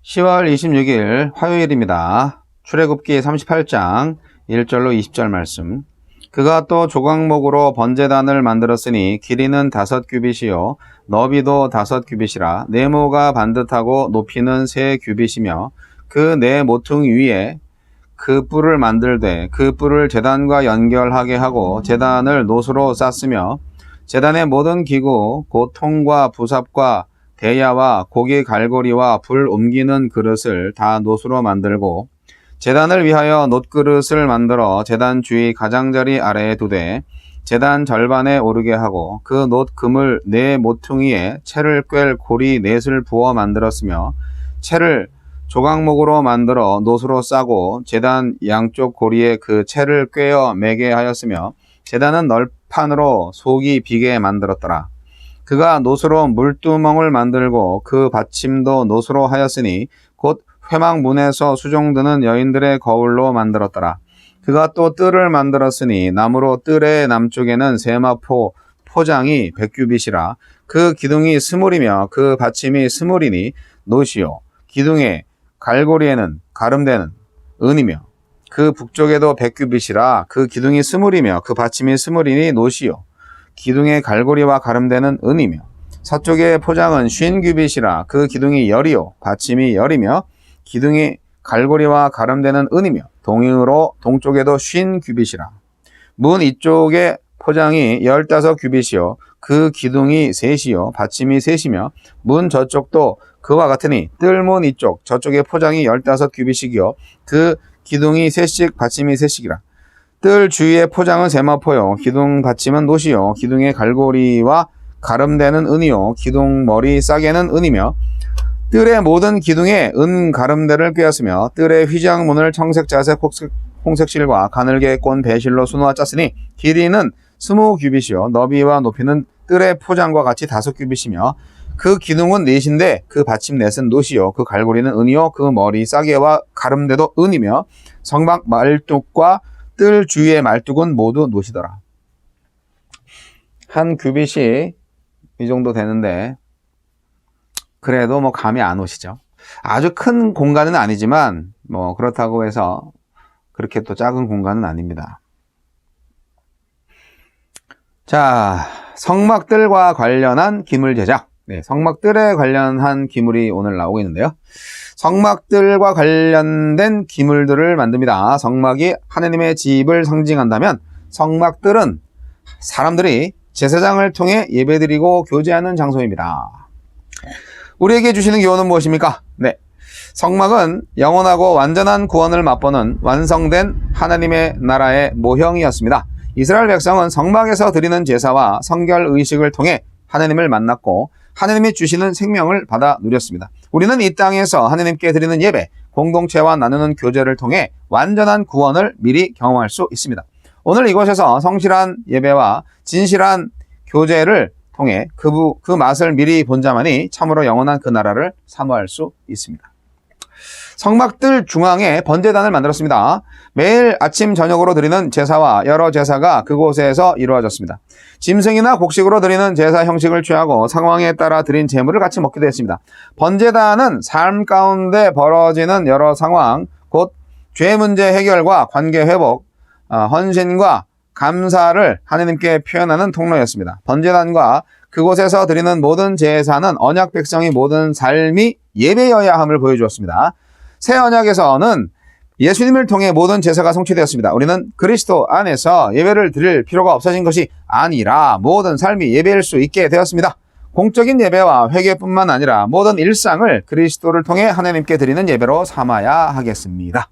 10월 26일 화요일입니다. 출애굽기 38장 1절로 20절 말씀. 그가 또 조각목으로 번제단을 만들었으니 길이는 5규빗이요 너비도 5규빗이라 네모가 반듯하고 높이는 3규빗이며 그 네 모퉁이 위에 그 뿔을 만들되 그 뿔을 제단과 연결하게 하고 제단을 놋으로 쌌으며 제단의 모든 기구 곧 통과 부삽과 대야와 고기 갈고리와 불 옮기는 그릇을 다 놋으로 만들고 제단을 위하여 놋그릇을 만들어 제단 주위 가장자리 아래에 두되 제단 절반에 오르게 하고 그 놋 그물 네 모퉁이에 채를 꿰 고리 넷을 부어 만들었으며 채를 조각목으로 만들어 놋으로 싸고 제단 양쪽 고리에 그 채를 꿰어 매게 하였으며 제단은 널판으로 속이 비게 만들었더라. 그가 놋으로 물두멍을 만들고 그 받침도 놋으로 하였으니 곧 회막문에서 수종드는 여인들의 거울로 만들었더라. 그가 또 뜰을 만들었으니 나무로 뜰의 남쪽에는 세마포 포장이 100규빗이라 그 기둥이 스물이며 그 받침이 스물이니 놋이요 기둥의 갈고리에는 가름대는 은이며 그 북쪽에도 100규빗이라 그 기둥이 스물이며 그 받침이 스물이니 놋이요 기둥의 갈고리와 가름대는 은이며 서쪽의 포장은 50규빗이라 그 기둥이 열이요 받침이 열이며 기둥이 갈고리와 가름대는 은이며 동으로 동쪽에도 50규빗이라 문 이쪽의 포장이 15규빗이요 그 기둥이 셋이요 받침이 셋이며 문 저쪽도 그와 같으니 뜰문 이쪽 저쪽의 포장이 15규빗이요 그 기둥이 셋씩 받침이 셋씩이라 뜰 주위의 포장은 세마포요 기둥 받침은 놋이요 기둥의 갈고리와 가름대는 은이요 기둥 머리 싸개는 은이며 뜰의 모든 기둥에 은 가름대를 꿰었으며 뜰의 휘장문을 청색 자색 홍색실과 가늘게 꼰 배실로 수놓아 짰으니 길이는 20규빗이요 너비와 높이는 뜰의 포장과 같이 5규빗이며 그 기둥은 넷인데 그 받침 넷은 놋이요 그 갈고리는 은이요 그 머리 싸개와 가름대도 은이며 성막 말뚝과 뜰 주위의 말뚝은 모두 놋이더라. 한 규빗이 이 정도 되는데 그래도 뭐 감이 안 오시죠. 아주 큰 공간은 아니지만 뭐 그렇다고 해서 그렇게 또 작은 공간은 아닙니다. 자, 성막들과 관련한 기물 제작. 네, 성막들에 관련한 기물이 오늘 나오고 있는데요. 성막들과 관련된 기물들을 만듭니다. 성막이 하느님의 집을 상징한다면 성막들은 사람들이 제사장을 통해 예배드리고 교제하는 장소입니다. 우리에게 주시는 교훈은 무엇입니까? 네, 성막은 영원하고 완전한 구원을 맛보는 완성된 하나님의 나라의 모형이었습니다. 이스라엘 백성은 성막에서 드리는 제사와 성결 의식을 통해 하나님을 만났고 하나님이 주시는 생명을 받아 누렸습니다. 우리는 이 땅에서 하나님께 드리는 예배, 공동체와 나누는 교제를 통해 완전한 구원을 미리 경험할 수 있습니다. 오늘 이곳에서 성실한 예배와 진실한 교제를 통해 그 맛을 미리 본 자만이 참으로 영원한 그 나라를 사모할 수 있습니다. 성막들 중앙에 번제단을 만들었습니다. 매일 아침 저녁으로 드리는 제사와 여러 제사가 그곳에서 이루어졌습니다. 짐승이나 곡식으로 드리는 제사 형식을 취하고 상황에 따라 드린 제물을 같이 먹기도 했습니다. 번제단은 삶 가운데 벌어지는 여러 상황, 곧 죄 문제 해결과 관계 회복, 헌신과 감사를 하나님께 표현하는 통로였습니다. 번제단과 그곳에서 드리는 모든 제사는 언약 백성의 모든 삶이 예배여야 함을 보여주었습니다. 새 언약에서는 예수님을 통해 모든 제사가 성취되었습니다. 우리는 그리스도 안에서 예배를 드릴 필요가 없어진 것이 아니라 모든 삶이 예배일 수 있게 되었습니다. 공적인 예배와 회개뿐만 아니라 모든 일상을 그리스도를 통해 하나님께 드리는 예배로 삼아야 하겠습니다.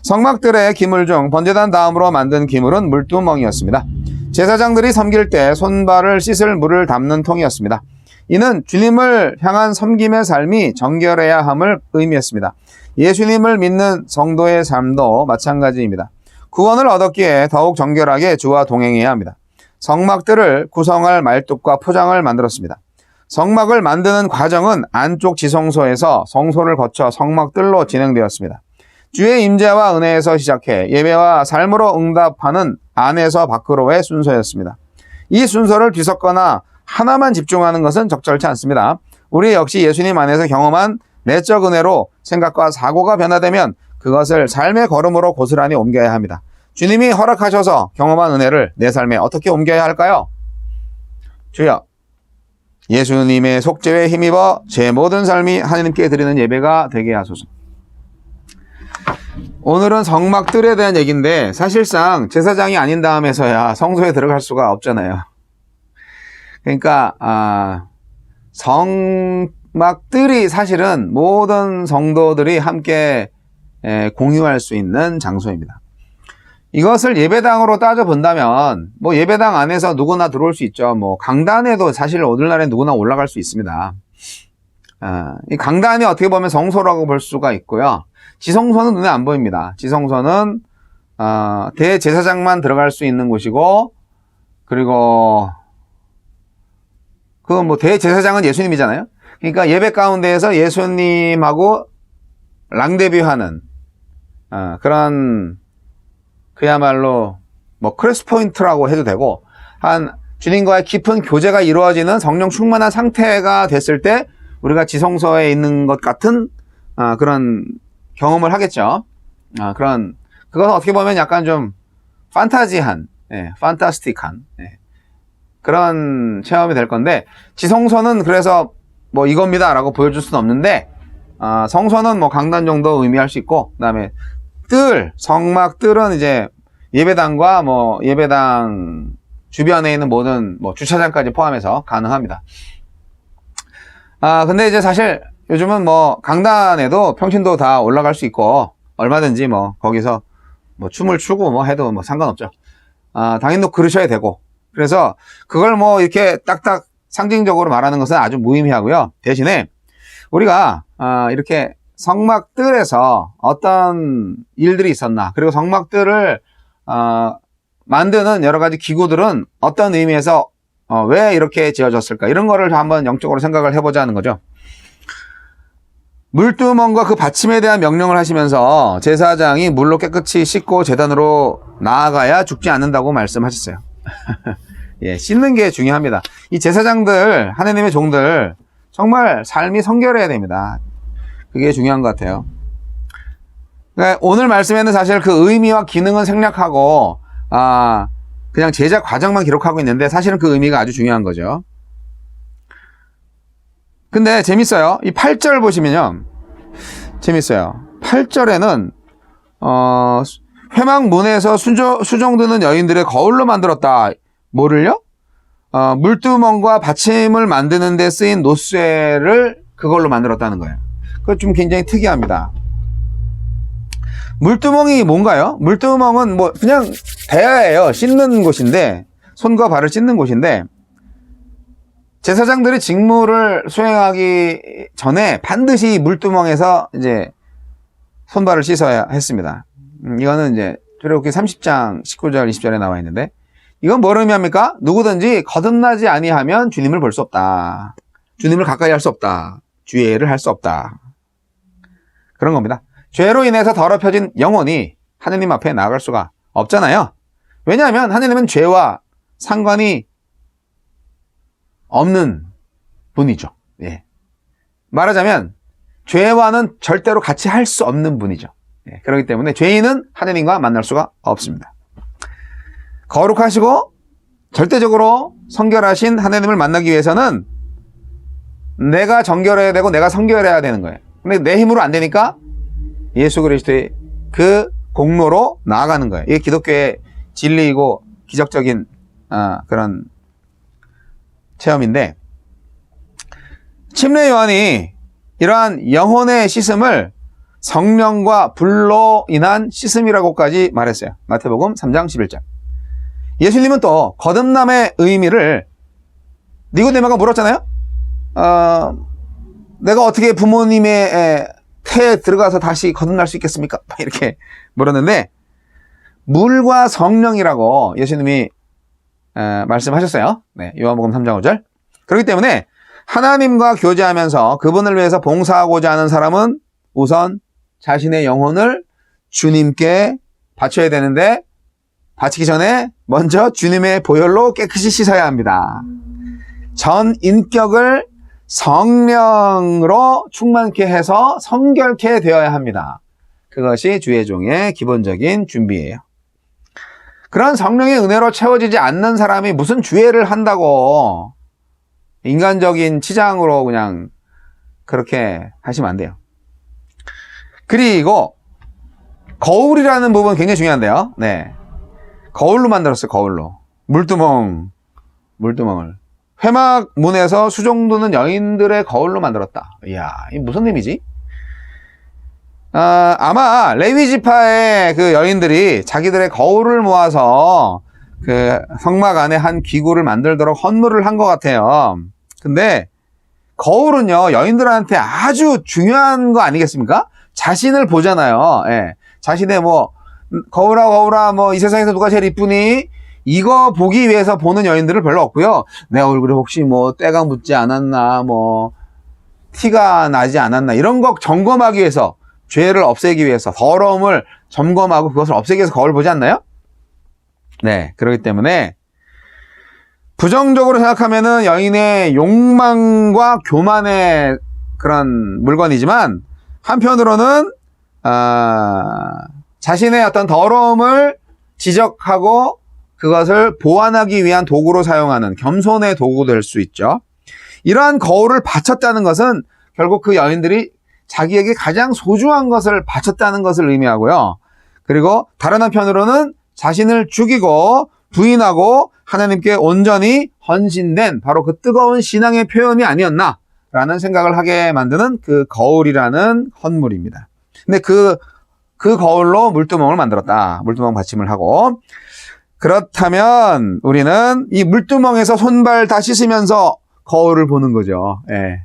성막들의 기물 중 번제단 다음으로 만든 기물은 물두멍이었습니다. 제사장들이 섬길 때 손발을 씻을 물을 담는 통이었습니다. 이는 주님을 향한 섬김의 삶이 정결해야 함을 의미했습니다. 예수님을 믿는 성도의 삶도 마찬가지입니다. 구원을 얻었기에 더욱 정결하게 주와 동행해야 합니다. 성막들을 구성할 말뚝과 포장을 만들었습니다. 성막을 만드는 과정은 안쪽 지성소에서 성소를 거쳐 성막들로 진행되었습니다. 주의 임재와 은혜에서 시작해 예배와 삶으로 응답하는 안에서 밖으로의 순서였습니다. 이 순서를 뒤섞거나 하나만 집중하는 것은 적절치 않습니다. 우리 역시 예수님 안에서 경험한 내적 은혜로 생각과 사고가 변화되면 그것을 삶의 걸음으로 고스란히 옮겨야 합니다. 주님이 허락하셔서 경험한 은혜를 내 삶에 어떻게 옮겨야 할까요? 주여, 예수님의 속죄에 힘입어 제 모든 삶이 하나님께 드리는 예배가 되게 하소서. 오늘은 성막들에 대한 얘기인데 사실상 제사장이 아닌 다음에서야 성소에 들어갈 수가 없잖아요. 그러니까 성막들이 사실은 모든 성도들이 함께 공유할 수 있는 장소입니다. 이것을 예배당으로 따져본다면 뭐 예배당 안에서 누구나 들어올 수 있죠. 뭐 강단에도 사실 오늘날에 누구나 올라갈 수 있습니다. 이 강단이 어떻게 보면 성소라고 볼 수가 있고요. 지성소는 눈에 안 보입니다. 지성소는 대제사장만 들어갈 수 있는 곳이고, 그리고 그 뭐 대제사장은 예수님이잖아요. 그러니까 예배 가운데에서 예수님하고 랑데뷰하는 그런 그야말로 뭐 크로스 포인트라고 해도 되고, 한 주님과의 깊은 교제가 이루어지는 성령 충만한 상태가 됐을 때 우리가 지성소에 있는 것 같은 그런 경험을 하겠죠. 그건 어떻게 보면 약간 좀 판타지한, 판타스틱한 그런 체험이 될 건데, 지성소는 그래서 뭐 이겁니다 라고 보여줄 수는 없는데, 성소는 뭐 강단 정도 의미할 수 있고, 그 다음에 성막 뜰은 이제 예배당과 뭐 예배당 주변에 있는 모든 뭐 주차장까지 포함해서 가능합니다. 근데 이제 사실 요즘은 뭐 강단에도 평신도 다 올라갈 수 있고, 얼마든지 뭐 거기서 뭐 춤을 추고 뭐 해도 뭐 상관없죠. 당연히 그러셔야 되고, 그래서 그걸 뭐 이렇게 딱딱 상징적으로 말하는 것은 아주 무의미하고요. 대신에 우리가 이렇게 성막들에서 어떤 일들이 있었나, 그리고 성막들을 만드는 여러 가지 기구들은 어떤 의미에서 왜 이렇게 지어졌을까, 이런 거를 한번 영적으로 생각을 해보자는 거죠. 물두멍과 그 받침에 대한 명령을 하시면서 제사장이 물로 깨끗이 씻고 제단으로 나아가야 죽지 않는다고 말씀하셨어요. 예, 씻는 게 중요합니다. 이 제사장들, 하나님의 종들 정말 삶이 성결해야 됩니다. 그게 중요한 것 같아요. 그러니까 오늘 말씀에는 사실 그 의미와 기능은 생략하고 그냥 제작 과정만 기록하고 있는데, 사실은 그 의미가 아주 중요한 거죠. 근데 재밌어요. 이 8절 보시면요, 재밌어요. 8절에는 회막문에서 수종드는 여인들의 거울로 만들었다. 뭐를요? 물두멍과 받침을 만드는 데 쓰인 노쇠를 그걸로 만들었다는 거예요. 그거 좀 굉장히 특이합니다. 물두멍이 뭔가요? 물두멍은 뭐 그냥 대야예요. 씻는 곳인데, 손과 발을 씻는 곳인데, 제사장들이 직무를 수행하기 전에 반드시 물두멍에서 이제 손발을 씻어야 했습니다. 이거는 이제 출애굽기 30장 19절 20절에 나와 있는데, 이건 뭘 의미합니까? 누구든지 거듭나지 아니하면 주님을 볼 수 없다. 주님을 가까이 할 수 없다. 주의를 할 수 없다. 그런 겁니다. 죄로 인해서 더럽혀진 영혼이 하느님 앞에 나아갈 수가 없잖아요. 왜냐하면 하느님은 죄와 상관이 없는 분이죠. 예. 말하자면 죄와는 절대로 같이 할 수 없는 분이죠. 예. 그렇기 때문에 죄인은 하느님과 만날 수가 없습니다. 거룩하시고 절대적으로 성결하신 하느님을 만나기 위해서는 내가 정결해야 되고 내가 성결해야 되는 거예요. 근데 내 힘으로 안 되니까 예수 그리스도의 그 공로로 나아가는 거예요. 이게 기독교의 진리이고 기적적인 그런 체험인데, 침례 요한이 이러한 영혼의 씻음을 성령과 불로 인한 씻음이라고까지 말했어요. 마태복음 3장 11절. 예수님은 또 거듭남의 의미를 니고데모가 물었잖아요. 내가 어떻게 부모님의 태에 들어가서 다시 거듭날 수 있겠습니까? 이렇게 물었는데, 물과 성령이라고 예수님이 말씀하셨어요. 네, 요한복음 3장 5절. 그렇기 때문에 하나님과 교제하면서 그분을 위해서 봉사하고자 하는 사람은 우선 자신의 영혼을 주님께 바쳐야 되는데, 바치기 전에 먼저 주님의 보혈로 깨끗이 씻어야 합니다. 전 인격을 성령으로 충만케 해서 성결케 되어야 합니다. 그것이 주의 종의 기본적인 준비예요. 그런 성령의 은혜로 채워지지 않는 사람이 무슨 주회를 한다고 인간적인 치장으로 그냥 그렇게 하시면 안 돼요. 그리고 거울이라는 부분 굉장히 중요한데요. 네, 거울로 만들었어요. 거울로. 물두멍을 회막문에서 수종드는 여인들의 거울로 만들었다. 이야, 이게 무슨 의미지? 아마 레위 지파의 그 여인들이 자기들의 거울을 모아서 그 성막 안에 한 기구를 만들도록 헌물을 한 것 같아요. 근데 거울은요, 여인들한테 아주 중요한 거 아니겠습니까? 자신을 보잖아요. 예. 자신의 거울아, 이 세상에서 누가 제일 이쁘니? 이거 보기 위해서 보는 여인들은 별로 없고요. 내 얼굴에 혹시 때가 묻지 않았나, 티가 나지 않았나, 이런 거 점검하기 위해서, 죄를 없애기 위해서, 더러움을 점검하고 그것을 없애기 위해서 거울 보지 않나요? 네, 그렇기 때문에, 부정적으로 생각하면은 여인의 욕망과 교만의 그런 물건이지만, 한편으로는, 자신의 어떤 더러움을 지적하고 그것을 보완하기 위한 도구로 사용하는 겸손의 도구 될 수 있죠. 이러한 거울을 바쳤다는 것은 결국 그 여인들이 자기에게 가장 소중한 것을 바쳤다는 것을 의미하고요. 그리고 다른 한편으로는 자신을 죽이고 부인하고 하나님께 온전히 헌신된 바로 그 뜨거운 신앙의 표현이 아니었나 라는 생각을 하게 만드는 그 거울이라는 헌물입니다. 근데 그 거울로 물두멍을 만들었다. 물두멍 받침을 하고. 그렇다면 우리는 이 물두멍에서 손발 다 씻으면서 거울을 보는 거죠. 예.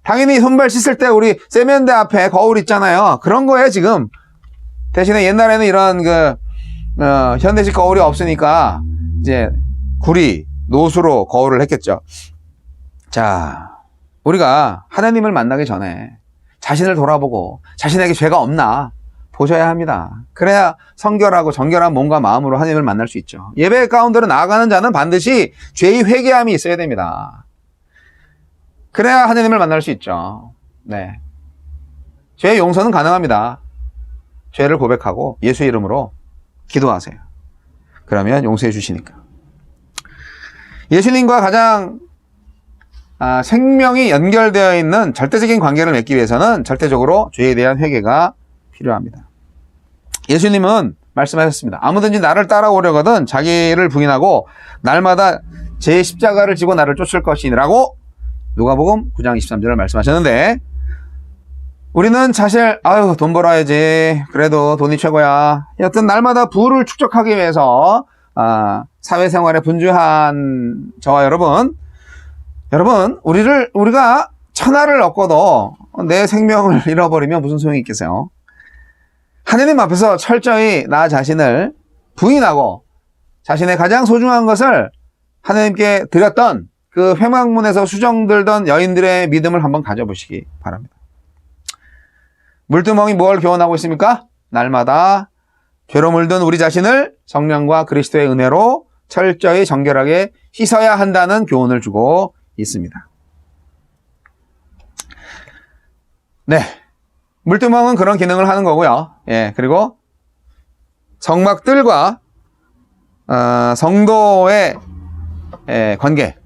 당연히 손발 씻을 때 우리 세면대 앞에 거울 있잖아요. 그런 거예요, 지금. 대신에 옛날에는 이런 현대식 거울이 없으니까 이제 노수로 거울을 했겠죠. 자, 우리가 하나님을 만나기 전에 자신을 돌아보고 자신에게 죄가 없나 보셔야 합니다. 그래야 성결하고 정결한 몸과 마음으로 하나님을 만날 수 있죠. 예배 가운데로 나아가는 자는 반드시 죄의 회개함이 있어야 됩니다. 그래야 하나님을 만날 수 있죠. 네, 죄의 용서는 가능합니다. 죄를 고백하고 예수의 이름으로 기도하세요. 그러면 용서해 주시니까. 예수님과 가장 생명이 연결되어 있는 절대적인 관계를 맺기 위해서는 절대적으로 죄에 대한 회개가 필요합니다. 예수님은 말씀하셨습니다. 아무든지 나를 따라오려거든 자기를 부인하고 날마다 제 십자가를 지고 나를 쫓을 것이라고 누가복음 9장 23절을 말씀하셨는데, 우리는 사실 돈 벌어야지, 그래도 돈이 최고야, 여튼 날마다 부를 축적하기 위해서 사회생활에 분주한 저와 여러분, 우리가 천하를 얻고도 내 생명을 잃어버리면 무슨 소용이 있겠어요? 하나님 앞에서 철저히 나 자신을 부인하고 자신의 가장 소중한 것을 하나님께 드렸던 그 회막문에서 수정들던 여인들의 믿음을 한번 가져보시기 바랍니다. 물두멍이 뭘 교훈하고 있습니까? 날마다 죄로 물든 우리 자신을 성령과 그리스도의 은혜로 철저히 정결하게 씻어야 한다는 교훈을 주고 있습니다. 네, 물두멍은 그런 기능을 하는 거고요. 예, 그리고 성막들과 성도의 관계.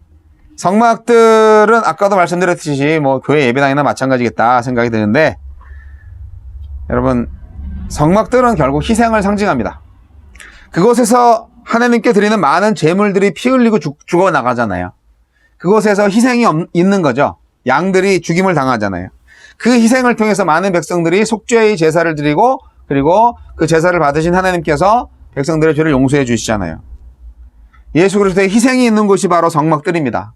성막들은 아까도 말씀드렸듯이 교회 예배당이나 마찬가지겠다 생각이 드는데, 여러분, 성막들은 결국 희생을 상징합니다. 그곳에서 하나님께 드리는 많은 제물들이 피 흘리고 죽어 나가잖아요. 그곳에서 희생이 있는 거죠. 양들이 죽임을 당하잖아요. 그 희생을 통해서 많은 백성들이 속죄의 제사를 드리고, 그리고 그 제사를 받으신 하나님께서 백성들의 죄를 용서해 주시잖아요. 예수 그리스도의 희생이 있는 곳이 바로 성막들입니다.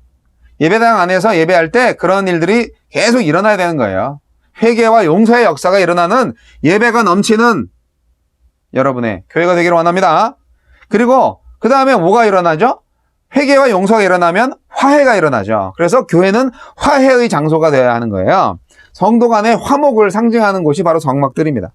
예배당 안에서 예배할 때 그런 일들이 계속 일어나야 되는 거예요. 회개와 용서의 역사가 일어나는 예배가 넘치는 여러분의 교회가 되기를 원합니다. 그리고 그 다음에 뭐가 일어나죠? 회개와 용서가 일어나면 화해가 일어나죠. 그래서 교회는 화해의 장소가 되어야 하는 거예요. 성도 간의 화목을 상징하는 곳이 바로 성막들입니다.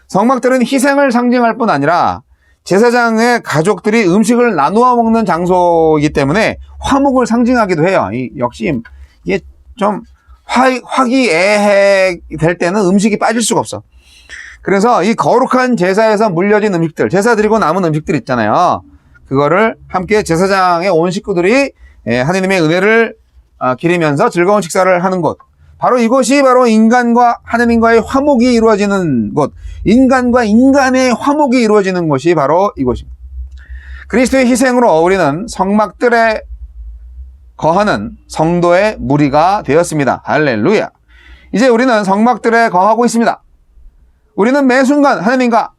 성막들은 희생을 상징할 뿐 아니라 제사장의 가족들이 음식을 나누어 먹는 장소이기 때문에 화목을 상징하기도 해요. 역시 이게 좀 화기애애 될 때는 음식이 빠질 수가 없어. 그래서 이 거룩한 제사에서 물려진 음식들, 제사 드리고 남은 음식들 있잖아요. 그거를 함께 제사장의 온 식구들이 하느님의 은혜를 기리면서 즐거운 식사를 하는 곳. 바로 이곳이 바로 인간과 하느님과의 화목이 이루어지는 곳. 인간과 인간의 화목이 이루어지는 곳이 바로 이곳입니다. 그리스도의 희생으로 우리는 성막들에 거하는 성도의 무리가 되었습니다. 할렐루야. 이제 우리는 성막들에 거하고 있습니다. 우리는 매 순간 하나님과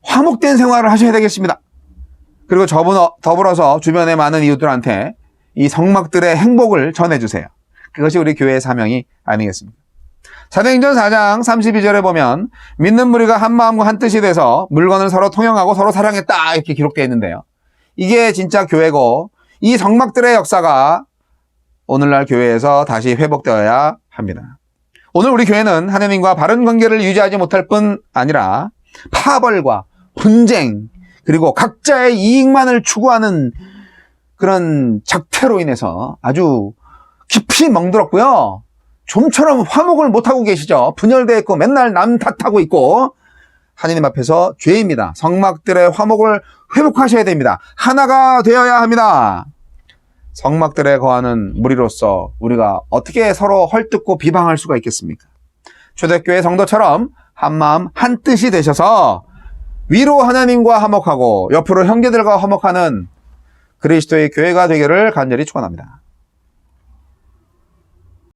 화목된 생활을 하셔야 되겠습니다. 그리고 더불어서 주변의 많은 이웃들한테 이 성막들의 행복을 전해주세요. 그것이 우리 교회의 사명이 아니겠습니까? 사도행전 4장 32절에 보면 믿는 무리가 한 마음과 한 뜻이 돼서 물건을 서로 통용하고 서로 사랑했다 이렇게 기록되어 있는데요. 이게 진짜 교회고 이 성막들의 역사가 오늘날 교회에서 다시 회복되어야 합니다. 오늘 우리 교회는 하나님과 바른 관계를 유지하지 못할 뿐 아니라 파벌과 분쟁 그리고 각자의 이익만을 추구하는 그런 작태로 인해서 아주 깊이 멍들었고요. 좀처럼 화목을 못하고 계시죠. 분열되어 있고 맨날 남 탓하고 있고 하나님 앞에서 죄입니다. 성막들의 화목을 회복하셔야 됩니다. 하나가 되어야 합니다. 성막들에 거하는 무리로서 우리가 어떻게 서로 헐뜯고 비방할 수가 있겠습니까? 초대교회 성도처럼 한마음 한뜻이 되셔서 위로 하나님과 화목하고 옆으로 형제들과 화목하는 그리스도의 교회가 되기를 간절히 축원합니다.